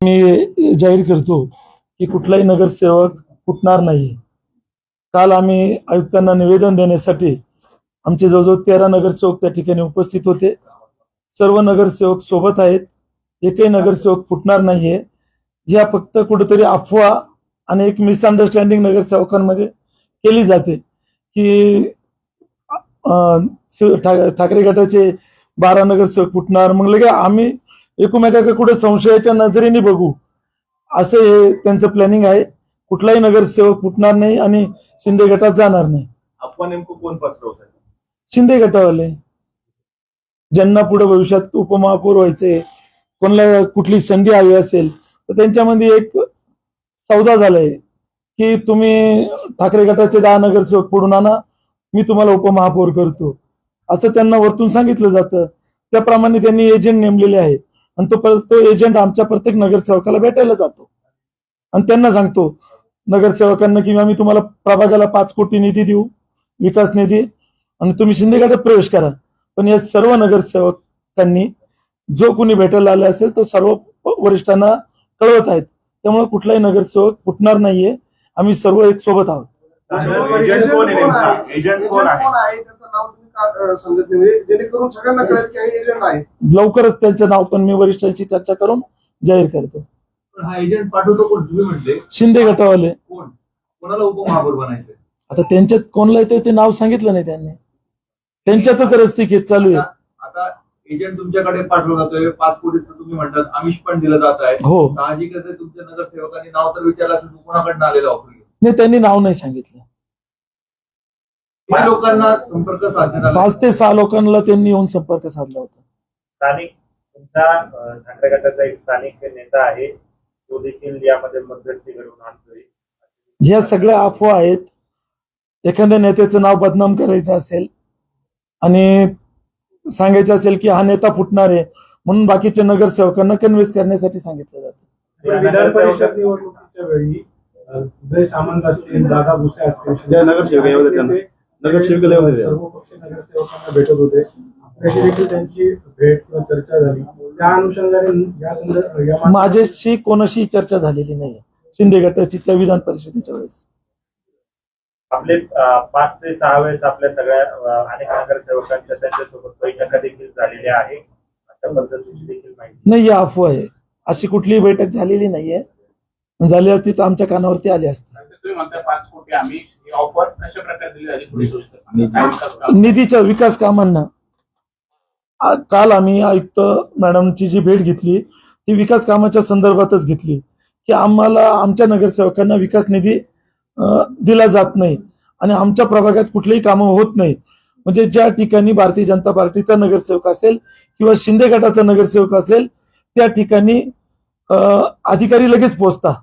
मी जाहीर करतो की कुठलाही नगरसेवक फुटणार नाही। काल आम्ही आयुक्तांना निवेदन देण्यासाठी आमचे जवळजवळ 13 नगरसेवक त्या ठिकाणी उपस्थित होते। सर्व नगरसेवक सोबत आहेत। एकही नगरसेवक फुटणार नाहीये। या फक्त कुठेतरी अफवा आणि एक मिसअंडरस्टँडिंग नगरसेवकांमध्ये केली जाते की ठाकरे गटाचे 12 नगरसेवक फुटणार, मग लगे आम्ही एकमेकाकडे संशयाच्या नजरेने बघू, असं हे त्यांचं प्लॅनिंग आहे। कुठलाही नगरसेवक फुटणार नाही आणि शिंदे गटात जाणार नाही। आपण नेमकं कोण पसरवत आहे? शिंदे गटावाले, ज्यांना पुढे भविष्यात उपमहापौर व्हायचे, कोणाला कुठली संधी हवी असेल तर त्यांच्यामध्ये एक सौदा झालाय की तुम्ही ठाकरे गटाचे 10 नगरसेवक फोडून आणा, मी तुम्हाला उपमहापौर करतो, असं त्यांना वरतून सांगितलं जातं। त्याप्रमाणे त्यांनी एजंट नेमलेले आहे आणि तो एजंट आमच्या प्रत्येक नगरसेवकाला भेटायला जातो आणि त्यांना सांगतो नगरसेवकांना की आम्ही तुम्हाला प्रभागाला 5 कोटी निधी देऊ, विकास निधी, आणि तुम्ही शिंदे गटात प्रवेश करा। पण या सर्व नगरसेवकांनी जो कोणी भेटायला आले असेल तो सर्व वरिष्ठांना कळवत आहेत। त्यामुळे कुठलाही नगरसेवक फुटणार नाहीये। आम्ही सर्व एक सोबत आहोत। एजंट कोण आहे? एजंट कोण आहे? त्याचं नाव तुम्ही सांगत नाही, जेणेकरून सगळ्यांना कळेल की हे एजंट आहे। लवकरच त्यांचं नाव पण मी वरिष्ठांशी चर्चा करून जाहीर करतो। हा एजंट पाठवतो कोण? तुम्ही म्हटले शिंदे गटावाले। कोण? कोणाला उपमहापौर बनायचं? आता त्यांच्यात कोणाला येतं ते नाव सांगितलं नाही त्यांनी, त्यांच्यातच रस्सीखेच चालू आहे। आता एजंट तुमच्याकडे पाठवला जातोय, 5 कोटीचं तुम्ही म्हणतात आमिष पण दिलं जात आहे। हो, साहजिकच आहे, तुमच्या नगरसेवकांनी नाव तर विचारलं असेल कोणाकडनं आलेलं ऑफर? नाही, त्यांनी नाव नाही सांगितलं। किती लोकांना संपर्क साधण्यात आला? 5 ते 6 लोकांना त्यांनी येऊन संपर्क साधला होता। स्थानिक तुमचा ठाकरे गटाचा एक स्थानिक नेता आहे, तो देखील यामध्ये मध्यस्थी घडवून आणतोय। ह्या सगळ्या अफवा आहेत। एखाद्या नेत्याचं नाव बदनाम करायचं असेल आणि सांगायचं असेल की हा नेता फुटणार आहे म्हणून बाकीच्या नगरसेवकांना कन्व्हिन्स करण्यासाठी सांगितलं जातं। विधान परिषद निवडणुकीच्या वेळी उदय सामंत असतील, दादा भुसे असतील, नगरसेवक सर्व पक्ष नगरसेवकांना भेटत होते। आपल्याशी देखील त्यांची भेट किंवा चर्चा झाली, त्या अनुषंगाने माझ्याशी कोणाशी चर्चा झालेली नाही शिंदे गटाची त्या विधान परिषदेच्या वेळेस। आपले 5 ते 6 वेळेस आपल्या सगळ्या अनेक नगरसेवकांच्या त्यांच्यासोबत बैठका देखील झालेल्या आहे, अशा पद्धतीची देखील माहिती नाही, या अफवा आहे। अशी कुठलीही बैठक झालेली नाहीये। झाली असती तर आमच्या कानावरती आली असती। तुम्ही म्हणता 5 कोटी, आम्ही ही ऑफर कशा प्रकारे दिली जाते थोडी सविस्तर सांगा। निधीच्या विकास कामांना काल आम्ही आयुक्त मॅडमची जी भेट घेतली ती विकास कामाच्या संदर्भातच घेतली की आम्हाला आमच्या नगरसेवकांना विकास निधी दिला जात नाही आणि आमच्या प्रभागात कुठलीही कामं होत नाही। म्हणजे ज्या ठिकाणी भारतीय जनता पार्टीचा नगरसेवक असेल किंवा शिंदे गटाचा नगरसेवक असेल त्या ठिकाणी अधिकारी लगेच पोहोचता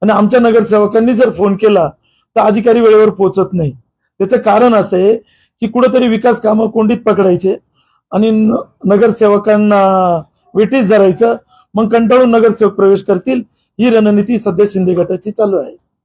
आणि आमच्या नगरसेवकांनी जर फोन केला तर अधिकारी वेळेवर पोहोचत नाही। त्याचं कारण असं आहे की कुठेतरी विकास कामं कोंडीत पकडायचे आणि नगरसेवकांना वेटीस धरायचं, मग कंटाळून नगरसेवक प्रवेश करतील। ही रणनीती सध्या शिंदे गटाची चालू आहे।